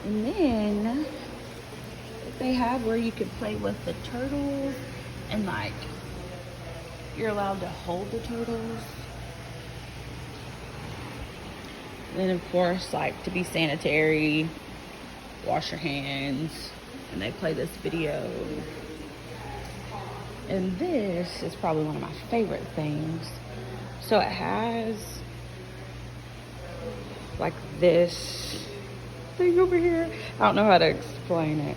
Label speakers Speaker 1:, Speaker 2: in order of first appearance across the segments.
Speaker 1: And then they have where you can play with the turtles and like you're allowed to hold the turtles. And then of course, like to be sanitary, wash your hands, and they play this video. And this is probably one of my favorite things. So it has like this thing over here. I don't know how to explain it,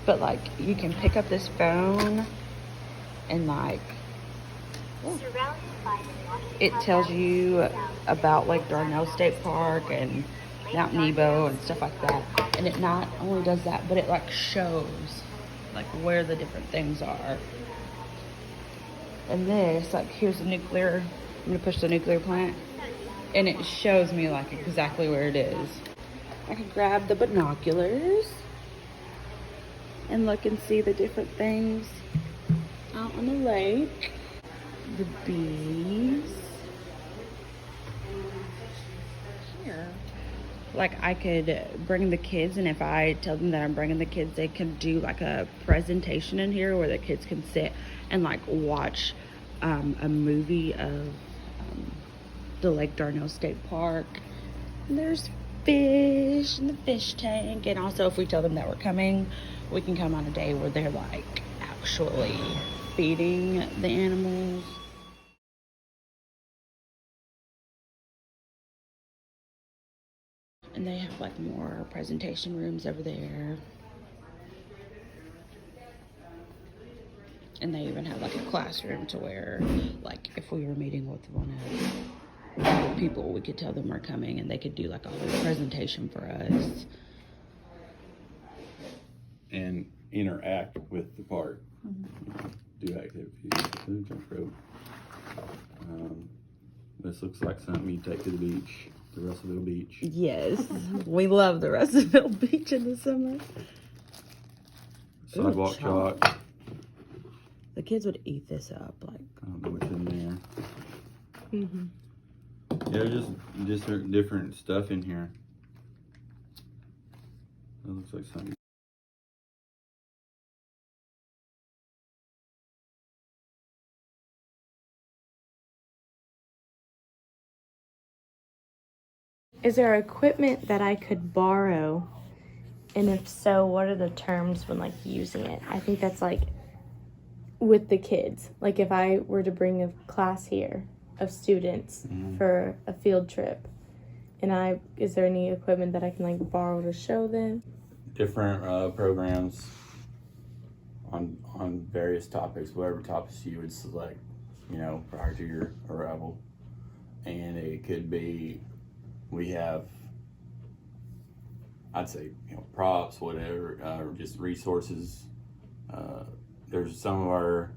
Speaker 1: but like you can pick up this phone and like it tells you about like Dardanelle State Park and Mount Nebo and stuff like that. And it not only does that, but it like shows like where the different things are. And this, like here's the nuclear, I'm gonna push the nuclear plant, and it shows me like exactly where it is. I can grab the binoculars and look and see the different things out on the lake. The bees. Here. Like I could bring the kids, and if I tell them that I'm bringing the kids, they can do like a presentation in here where the kids can sit and like watch a movie of the Lake Dardanelle State Park. And there's fish in the fish tank, and also if we tell them that we're coming, we can come on a day where they're like actually feeding the animals. And they have like more presentation rooms over there. And they even have like a classroom to where like if we were meeting with one of the people, we could tell them we're coming and they could do like a whole presentation for us.
Speaker 2: And interact with the park. Do activities. This looks like something you take to the beach, the Russellville Beach.
Speaker 1: Yes, we love the Russellville Beach in the summer.
Speaker 2: Sidewalk chalk.
Speaker 1: The kids would eat this up. Like
Speaker 2: I don't know what's in there. Yeah, just different stuff in here. That looks like something.
Speaker 3: Is there equipment that I could borrow? And if so, what are the terms when like using it? I think that's like with the kids. Like if I were to bring a class here of students for a field trip, and is there any equipment that I can like borrow to show them?
Speaker 2: Different programs on various topics, whatever topics you would select, prior to your arrival. And it could be, we have, I'd say, props, whatever, just resources. There's some of our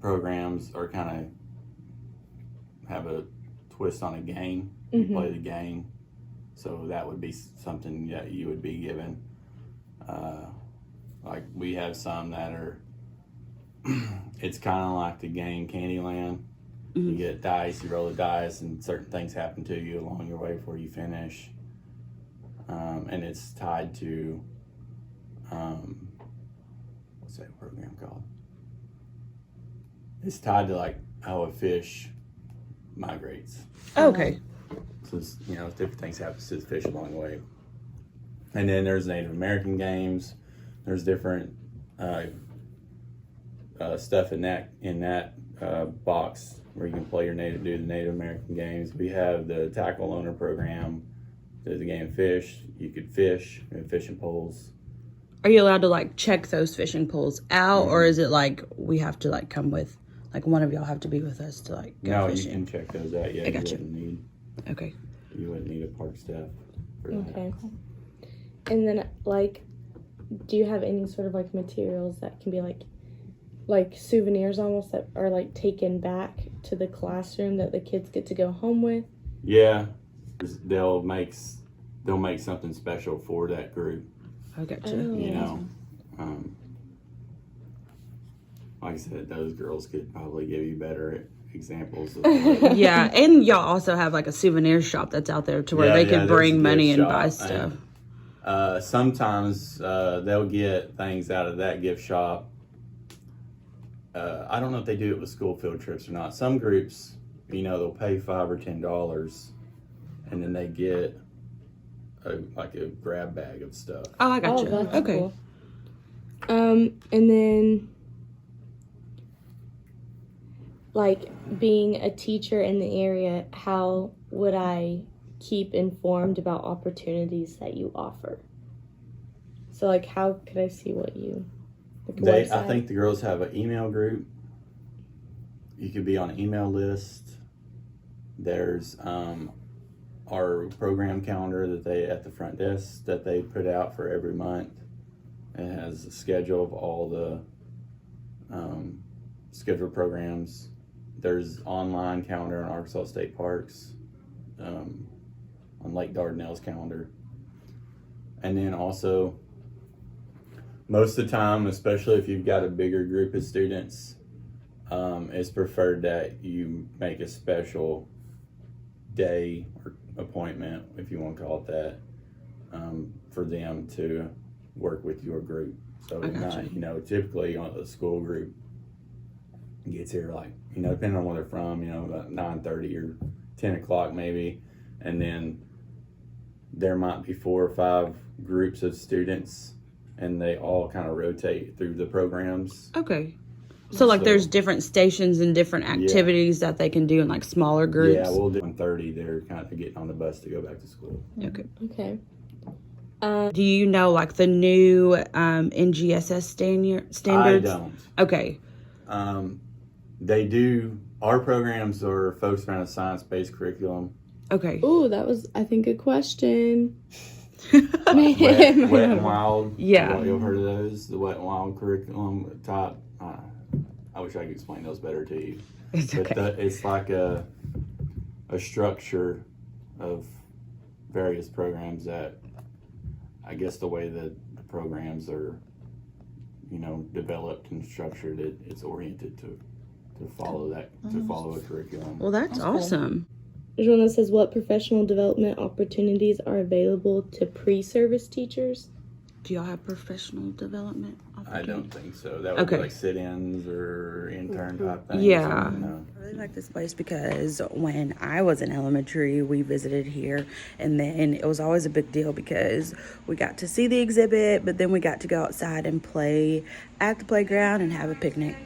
Speaker 2: programs are kind of have a twist on a game. You play the game, so that would be something that you would be given. Like we have some that are, it's kind of like the game Candyland. You get dice, you roll the dice, and certain things happen to you along your way before you finish. And it's tied to, what's that program called? It's tied to like how a fish migrates.
Speaker 1: okay.
Speaker 2: So it's, different things happen to the fish along the way. And then there's Native American games. There's different stuff in that box where you can play do the Native American games. We have the tackle owner program. There's a game of fish. You could fish and fishing poles.
Speaker 1: Are you allowed to like check those fishing poles out, or is it like we have to like come with, like one of y'all have to be with us to like go fishing?
Speaker 2: You can check those out. Yeah,
Speaker 1: I got
Speaker 2: you wouldn't need a park staff for that.
Speaker 3: Okay. And then like, do you have any sort of like materials that can be like souvenirs almost that are like taken back to the classroom that the kids get to go home with?
Speaker 2: Yeah, they'll make something special for that group.
Speaker 1: I gotcha.
Speaker 2: Like I said, those girls could probably give you better examples of
Speaker 1: Yeah, and y'all also have like a souvenir shop that's out there to where they could bring money and buy stuff.
Speaker 2: Sometimes they'll get things out of that gift shop. I don't know if they do it with school field trips or not. Some groups, they'll pay $5 or $10, and then they get like a grab bag of stuff.
Speaker 1: Oh, I got
Speaker 3: Oh,
Speaker 1: you.
Speaker 3: that's
Speaker 1: Okay.
Speaker 3: cool. And then, like, being a teacher in the area, how would I keep informed about opportunities that you offer? So, like, how could I see what you... Like,
Speaker 2: I
Speaker 3: website?
Speaker 2: think the girls have an email group. You could be on an email list. There's our program calendar that they at the front desk that they put out for every month. It has a schedule of all the scheduled programs. There's online calendar on Arkansas State Parks, on Lake Dardanelle's calendar. And then also, most of the time, especially if you've got a bigger group of students, it's preferred that you make a special day or appointment, if you want to call it that, for them to work with your group. So
Speaker 1: I gotcha.
Speaker 2: not, typically on the school group gets here like, depending on where they're from, about 9:30 or 10 o'clock maybe, and then there might be 4 or 5 groups of students, and they all kind of rotate through the programs.
Speaker 1: Okay. So, like, there's different stations and different activities that they can do in, like, smaller groups?
Speaker 2: Yeah, we'll do 1:30. They're kind of getting on the bus to go back to school.
Speaker 1: Okay.
Speaker 3: Okay.
Speaker 1: Do you know, like, the new NGSS standards?
Speaker 2: I don't.
Speaker 1: Okay.
Speaker 2: They do. Our programs are focused around a science-based curriculum.
Speaker 1: Okay.
Speaker 3: Ooh, that was, I think, a question.
Speaker 2: Wet and Wild.
Speaker 1: Yeah.
Speaker 2: You've heard of those? The Wet and Wild curriculum top. I wish I could explain those better to you.
Speaker 1: It's okay.
Speaker 2: But it's like a structure of various programs that, I guess the way that the programs are, developed and structured, it's oriented to follow that, to follow a curriculum.
Speaker 1: Well, that's awesome.
Speaker 3: There's one that says, what professional development opportunities are available to pre-service teachers?
Speaker 1: Do y'all have professional development
Speaker 2: I don't
Speaker 1: opportunities?
Speaker 2: think so. That would
Speaker 1: Okay.
Speaker 2: be like sit-ins or intern type things.
Speaker 1: Yeah.
Speaker 4: I really like this place because when I was in elementary, we visited here, and then it was always a big deal because we got to see the exhibit, but then we got to go outside and play at the playground and have a picnic.